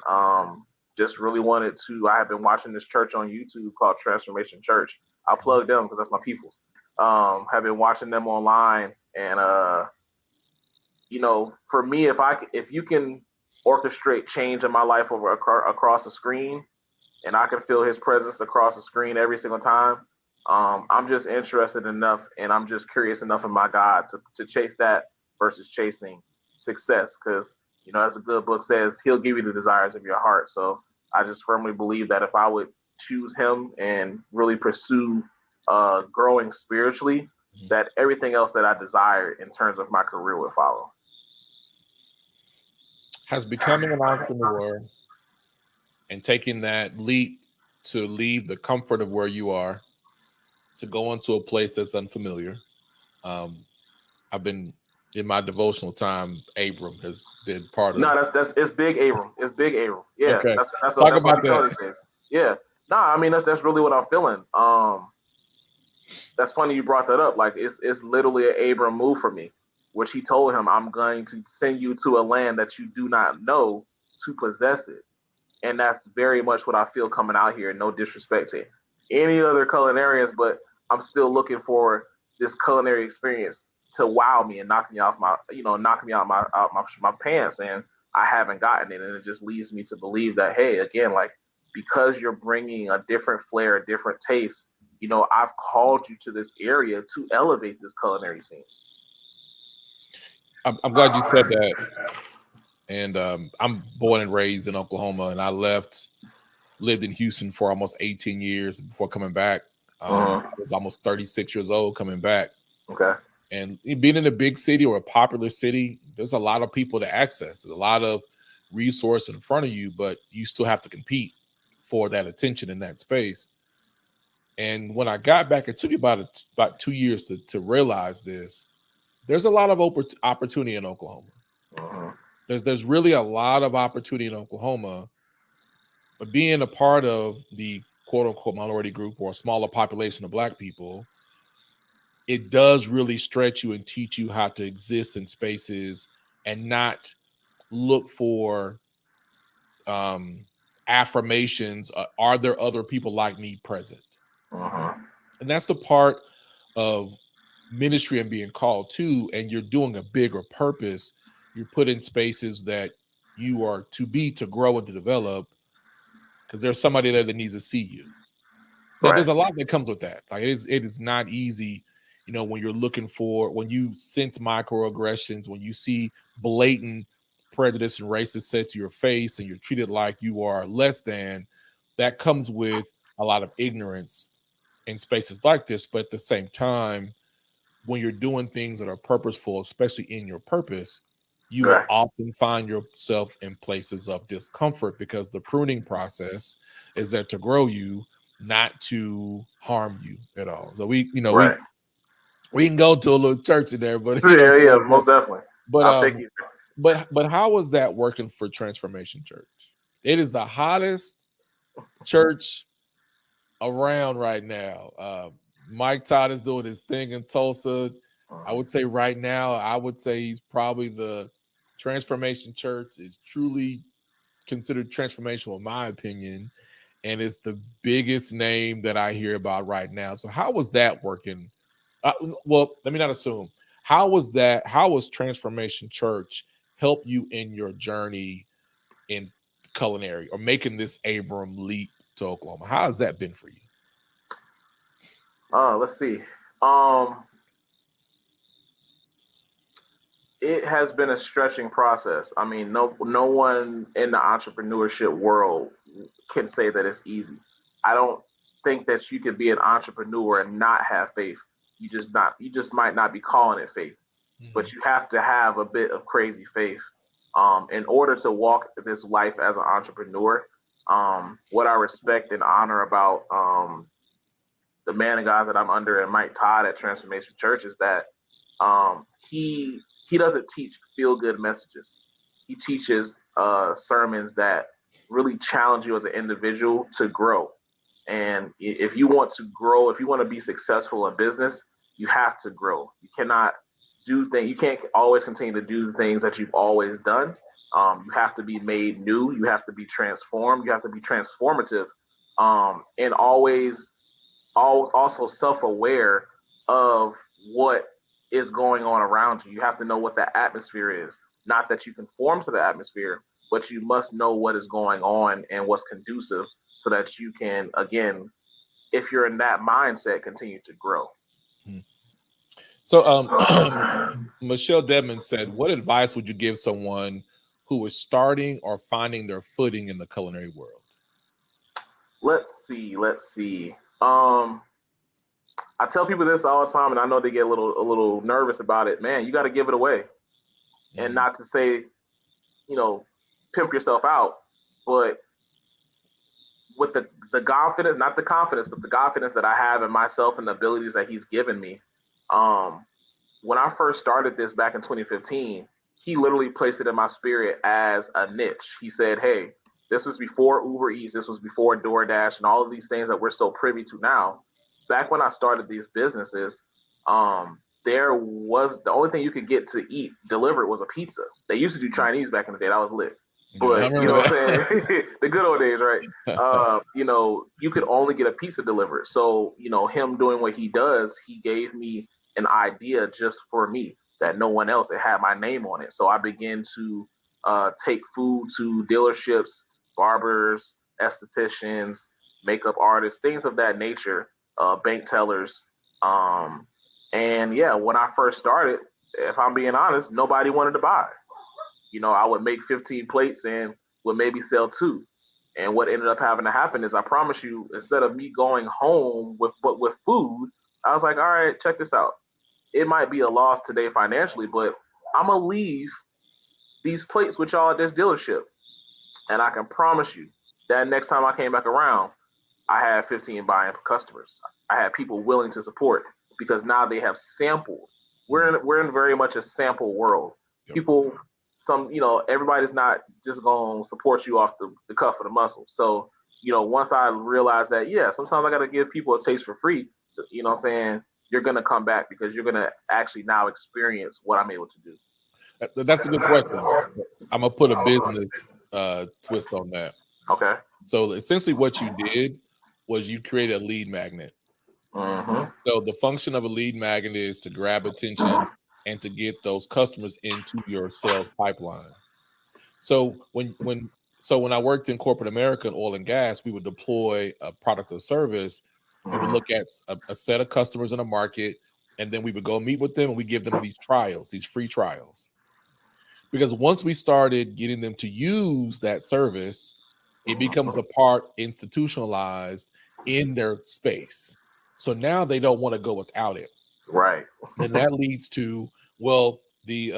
just really wanted to. I have been watching this church on YouTube called Transformation Church. I'll plug them because that's my people's. Have been watching them online, and for me, if you can orchestrate change in my life across the screen, and I can feel His presence across the screen every single time, I'm just interested enough, and I'm just curious enough in my God to chase that versus chasing success. Because as a good book says, He'll give you the desires of your heart. So I just firmly believe that if I would choose Him and really pursue growing spiritually, that everything else that I desire in terms of my career would follow. Has becoming an entrepreneur and taking that leap to leave the comfort of where you are to go into a place that's unfamiliar. I've been in my devotional time. Abram has been part of. No, it's big Abram. It's big Abram. Yeah, okay. That's Talk what about that. Says. Yeah, no, I mean that's really what I'm feeling. That's funny you brought that up. Like it's literally an Abram move for me, which he told him, I'm going to send you to a land that you do not know to possess it. And that's very much what I feel coming out here. No disrespect to any other culinarians, but I'm still looking for this culinary experience to wow me and knock me out my pants. And I haven't gotten it. And it just leads me to believe that, hey, again, like, because you're bringing a different flair, a different taste, I've called you to this area to elevate this culinary scene. I'm glad you said that. And I'm born and raised in Oklahoma, and I lived in Houston for almost 18 years before coming back. I was almost 36 years old coming back. Okay. And being in a big city or a popular city there's a lot of people to access. There's a lot of resource in front of you, but you still have to compete for that attention in that space. And when I got back, it took me about 2 years to realize this. There's a lot of opportunity in Oklahoma. Uh-huh. There's really a lot of opportunity in Oklahoma, but being a part of the quote unquote minority group or a smaller population of Black people, it does really stretch you and teach you how to exist in spaces and not look for affirmations. Are there other people like me present? Uh-huh. And that's the part of ministry and being called to, and you're doing a bigger purpose. You're put in spaces that you are to grow and to develop, because there's somebody there that needs to see you. Now, Right. there's a lot that comes with that. Like it is not easy, when you're when you sense microaggressions, when you see blatant prejudice and racist said to your face, and you're treated like you are less than. That comes with a lot of ignorance in spaces like this. But at the same time, when you're doing things that are purposeful, especially in your purpose, you will Right. often find yourself in places of discomfort, because the pruning process is there to grow you, not to harm you at all. So we Right. can go to a little church in there, but Yeah, most definitely. but I'll take you. but how is that working for Transformation Church? It is the hottest church around right now. Mike Todd is doing his thing in Tulsa. I would say right now, he's probably the Transformation Church is truly considered transformational, in my opinion, and it's the biggest name that I hear about right now. So how was that working? Well, let me not assume. How was Transformation Church help you in your journey in culinary or making this Abram leap to Oklahoma? How has that been for you? Let's see. It has been a stretching process. I mean, no one in the entrepreneurship world can say that it's easy. I don't think that you could be an entrepreneur and not have faith. You just might not be calling it faith, but you have to have a bit of crazy faith in order to walk this life as an entrepreneur. What I respect and honor about the man and God that I'm under and Mike Todd at Transformation Church is that he doesn't teach feel good messages. He teaches sermons that really challenge you as an individual to grow. And if you want to grow, if you want to be successful in business, you have to grow. You cannot do things. You can't always continue to do things that you've always done. You have to be made new. You have to be transformed. You have to be transformative, and also self-aware of what is going on around you. You have to know what the atmosphere is. Not that you conform to the atmosphere, but you must know what is going on and what's conducive so that you can, again, if you're in that mindset, continue to grow. So Michelle Dedman said, what advice would you give someone who is starting or finding their footing in the culinary world? Let's see. I tell people this all the time, and I know they get a little nervous about it. Man, you got to give it away, and not to say, pimp yourself out, but with the confidence, not the confidence, but the confidence that I have in myself and the abilities that he's given me. When I first started this back in 2015, he literally placed it in my spirit as a niche. He said, "Hey, this was before Uber Eats, this was before DoorDash, and all of these things that we're so privy to now. Back when I started these businesses, there was the only thing you could get to eat delivered was a pizza. They used to do Chinese back in the day. That was lit. But you know what I'm saying? The good old days, right? You could only get a pizza delivered. So, him doing what he does, he gave me an idea just for me that no one else, it had my name on it. So I began to take food to dealerships, barbers, estheticians, makeup artists, things of that nature, bank tellers. And yeah, when I first started, if I'm being honest, nobody wanted to buy. I would make 15 plates and would maybe sell 2. And what ended up having to happen is, I promise you, instead of me going home with food, I was like, all right, check this out. It might be a loss today financially, but I'm going to leave these plates with y'all at this dealership. And I can promise you that next time I came back around, I had 15 buying customers. I had people willing to support because now they have sampled. We're in very much a sample world. Yep. People, everybody's not just gonna support you off the cuff of the muscle. So, once I realized that, yeah, sometimes I gotta give people a taste for free, what I'm saying, you're gonna come back because you're gonna actually now experience what I'm able to do. That's a good question. I'm gonna put a business twist on that. Okay. So essentially, what you did was you created a lead magnet. Mm-hmm. So the function of a lead magnet is to grab attention and to get those customers into your sales pipeline. So when I worked in corporate America in oil and gas, we would deploy a product or service. We would look at a set of customers in a market, and then we would go meet with them and we give them these trials, these free trials. Because once we started getting them to use that service, it becomes a part institutionalized in their space. So now they don't want to go without it. Right. And that leads to, well, the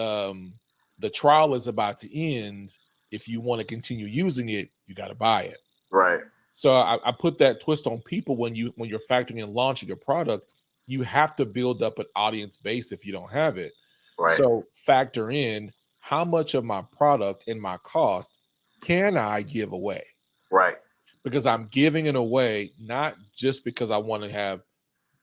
trial is about to end. If you want to continue using it, you got to buy it. Right. So I put that twist on people when you're factoring in launching your product. You have to build up an audience base if you don't have it. Right. So factor in how much of my product and my cost can I give away? Right. Because I'm giving it away not just because I want to have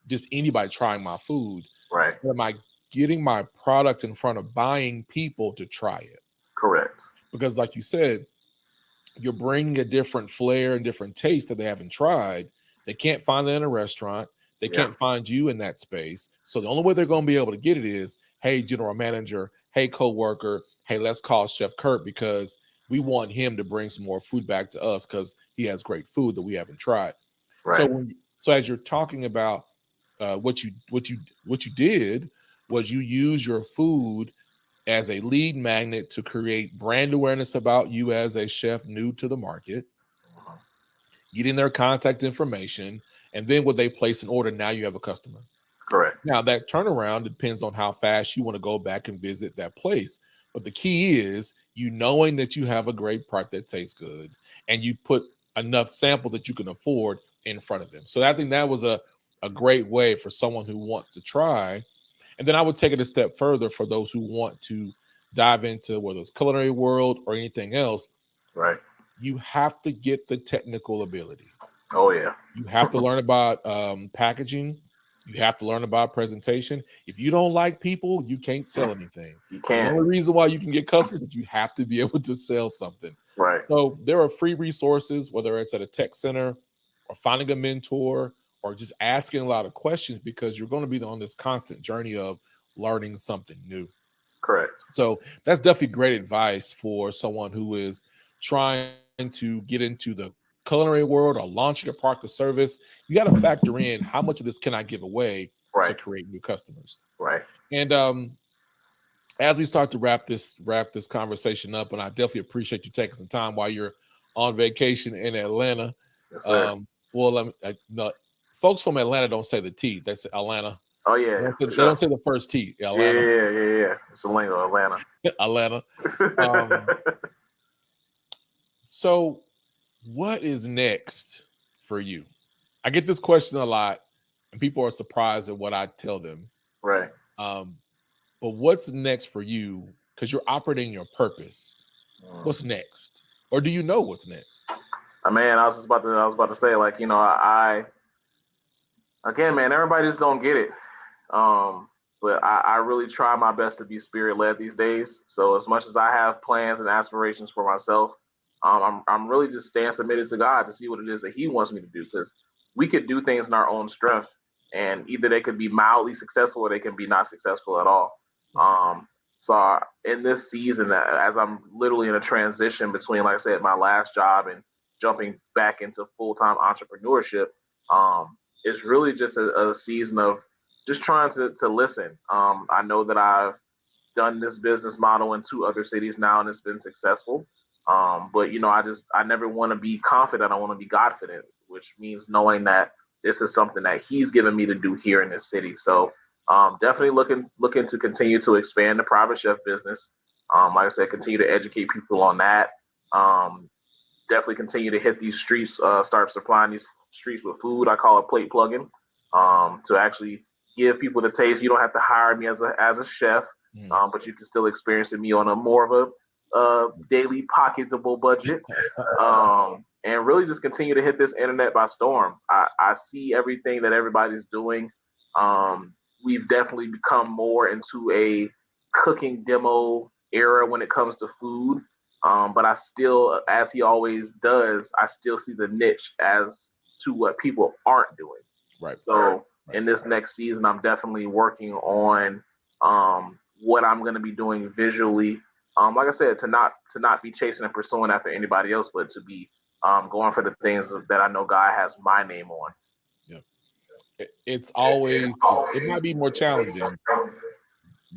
just anybody trying my food. Right. But am I getting my product in front of buying people to try it? Correct. Because like you said, you're bringing a different flair and different taste that they haven't tried. They can't find it in a restaurant. They can't find you in that space. So the only way they're going to be able to get it is, hey, general manager, hey, coworker, hey, let's call Chef Curt because we want him to bring some more food back to us because he has great food that we haven't tried. Right. So as you're talking about what you did was you use your food as a lead magnet to create brand awareness about you as a chef new to the market, getting their contact information, and then when they place an order, now you have a customer. Correct. Now that turnaround depends on how fast you want to go back and visit that place. But the key is you knowing that you have a great product that tastes good and you put enough sample that you can afford in front of them. So I think that was a great way for someone who wants to try. And then I would take it a step further for those who want to dive into whether it's culinary world or anything else. Right. You have to get the technical ability. Oh, yeah. You have to learn about packaging. You have to learn about presentation. If you don't like people, you can't sell anything. You can't. The only reason why you can get customers is you have to be able to sell something. Right. So there are free resources, whether it's at a tech center or finding a mentor or just asking a lot of questions because you're going to be on this constant journey of learning something new. Correct. So that's definitely great advice for someone who is trying to get into the culinary world or launching a product or service. You got to factor in how much of this can I give away to create new customers. Right. And as we start to wrap this conversation up, and I definitely appreciate you taking some time while you're on vacation in Atlanta. Yes, well, no, folks from Atlanta don't say the T; they say Atlanta. Oh yeah, they don't say the first T. Atlanta. Yeah. It's Atlanta. Atlanta. So, what is next for you? I get this question a lot, and people are surprised at what I tell them. Right. But what's next for you? Because you're operating your purpose. What's next? Or do you know what's next? Man, I was about to say, like, I again, man, everybody just don't get it. But I really try my best to be spirit led these days. So as much as I have plans and aspirations for myself, I'm really just staying submitted to God to see what it is that He wants me to do. Because we could do things in our own strength, and either they could be mildly successful or they can be not successful at all. So in this season, as I'm literally in a transition between, like I said, my last job and jumping back into full-time entrepreneurship, it's really just a season of just trying to listen. I know that I've done this business model in 2 other cities now, and it's been successful. But I never want to be confident. I want to be Godfident, which means knowing that this is something that He's given me to do here in this city. So definitely looking to continue to expand the private chef business. Like I said, continue to educate people on that. Definitely continue to hit these streets, start supplying these streets with food. I call it plate plugging, to actually give people the taste. You don't have to hire me as a chef, but you can still experience me on a more of a daily pocketable budget. And really just continue to hit this internet by storm. I see everything that everybody's doing. We've definitely become more into a cooking demo era when it comes to food. But I still, as he always does, I still see the niche as to what people aren't doing. Right. So in this next season, I'm definitely working on what I'm going to be doing visually. Like I said, to not be chasing and pursuing after anybody else, but to be going for the things that I know God has my name on. Yeah. It's always, it might be more challenging,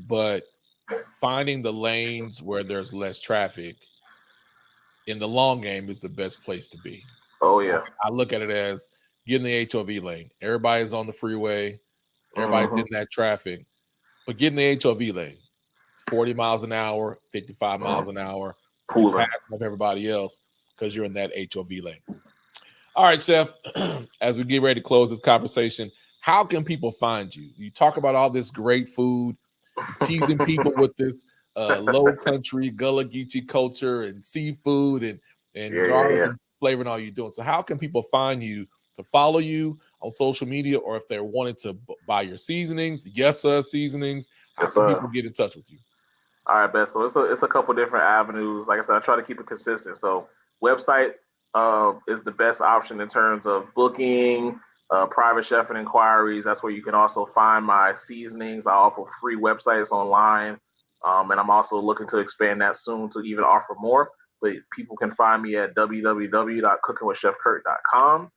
but finding the lanes where there's less traffic in the long game is the best place to be. Oh yeah. I look at it as getting the HOV lane. Everybody's on the freeway. Everybody's in that traffic, but getting the HOV lane, 40 miles an hour, 55 miles an hour, passing up everybody else because you're in that HOV lane. All right, Chef, as we get ready to close this conversation, how can people find you? You talk about all this great food, teasing people with this low country Gullah Geechee culture and seafood and garlic and flavor and all you're doing. So how can people find you to follow you on social media, or if they're wanting to buy your seasonings, seasonings, how can people get in touch with you? All right, Beth. So it's a couple different avenues. Like I said, I try to keep it consistent. So website is the best option in terms of booking, private chef and inquiries. That's where you can also find my seasonings. I offer free websites online. And I'm also looking to expand that soon to even offer more. But people can find me at www.cookingwithchefcurt.com.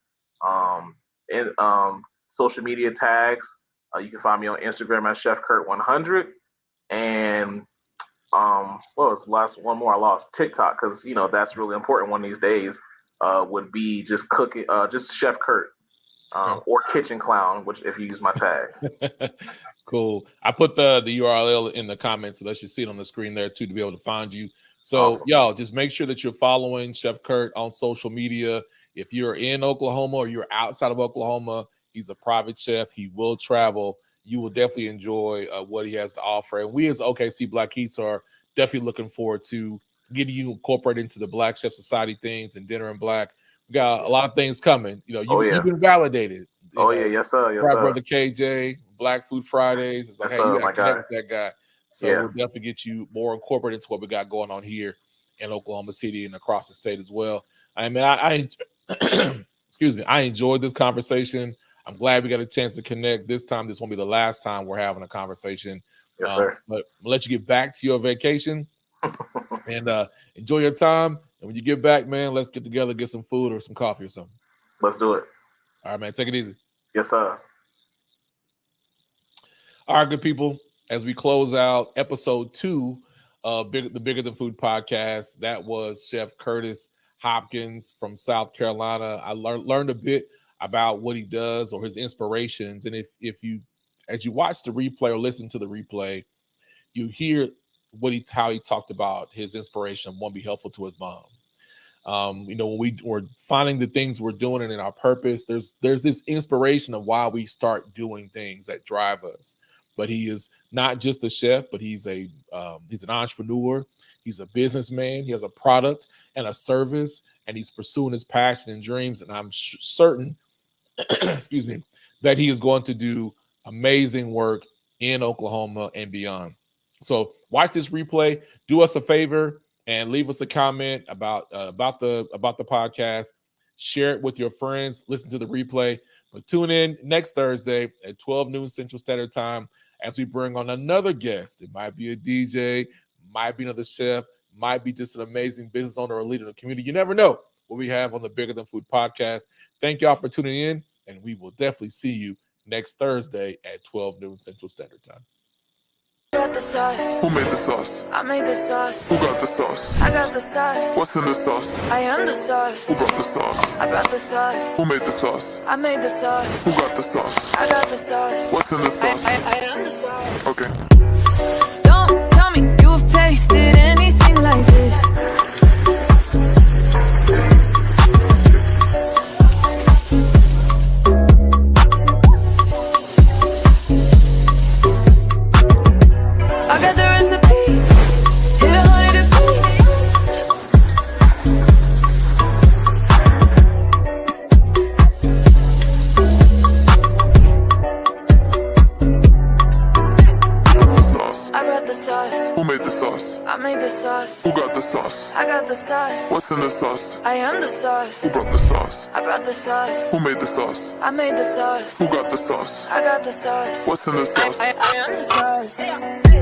And social media tags, you can find me on Instagram at ChefCurt100. And what was the last one more I lost? TikTok, because that's really important one these days. Would be just cooking, just Chef Curt, or Kitchen Clown, which if you use my tag. Cool. I put the URL in the comments, so that you see it on the screen there too to be able to find you. So Awesome. Y'all just make sure that you're following Chef Curt on social media. If you're in Oklahoma or you're outside of Oklahoma, he's a private chef. He will travel. You will definitely enjoy what he has to offer. And we as OKC Black Eats are definitely looking forward to getting you incorporated into the Black Chef Society things and Dinner in Black. We got a lot of things coming. You've been validated. Yes sir. Yes, Black sir. Brother KJ, Black Food Fridays. It's like, hey, you got to connect with that guy. So we'll definitely get you more incorporated into what we got going on here in Oklahoma City and across the state as well. I mean, I excuse me, I enjoyed this conversation. I'm glad we got a chance to connect. This time, this won't be the last time we're having a conversation. Yes, sir. But we'll let you get back to your vacation and enjoy your time. And when you get back, man, let's get together, get some food or some coffee or something. Let's do it. All right, man. Take it easy. Yes, sir. All right, good people. As we close out episode 2 of the Bigger Than Food podcast, that was Chef Curtis Hopkins from South Carolina. I learned a bit about what he does or his inspirations. And if you, as you watch the replay or listen to the replay, you hear how he talked about his inspiration of want to be helpful to his mom. When we're finding the things we're doing and in our purpose, there's this inspiration of why we start doing things that drive us. But he is not just a chef, but he's an entrepreneur. He's a businessman. He has a product and a service, and he's pursuing his passion and dreams. And I'm certain, excuse me, that he is going to do amazing work in Oklahoma and beyond. So watch this replay. Do us a favor and leave us a comment about the podcast. Share it with your friends. Listen to the replay. But tune in next Thursday at 12 noon Central Standard Time as we bring on another guest. It might be a DJ, might be another chef, might be just an amazing business owner or leader in the community. You never know what we have on the Bigger Than Food podcast. Thank y'all for tuning in, and we will definitely see you next Thursday at 12 noon Central Standard Time. Got the sauce. Who made the sauce? I made the sauce. Who got the sauce? I got the sauce. What's in the sauce? I am the sauce. Who brought the sauce? I brought the sauce. Who made the sauce? I made the sauce. Who got the sauce? I got the sauce. What's in the sauce? I am the sauce. Okay. Don't tell me you've tasted it. got the sauce? I got the sauce. What's in the sauce? I am the sauce. Who brought the sauce? I brought the sauce. Who made the sauce? I made the sauce. Who got the sauce? I got the sauce. What's in the sauce? I am the sauce.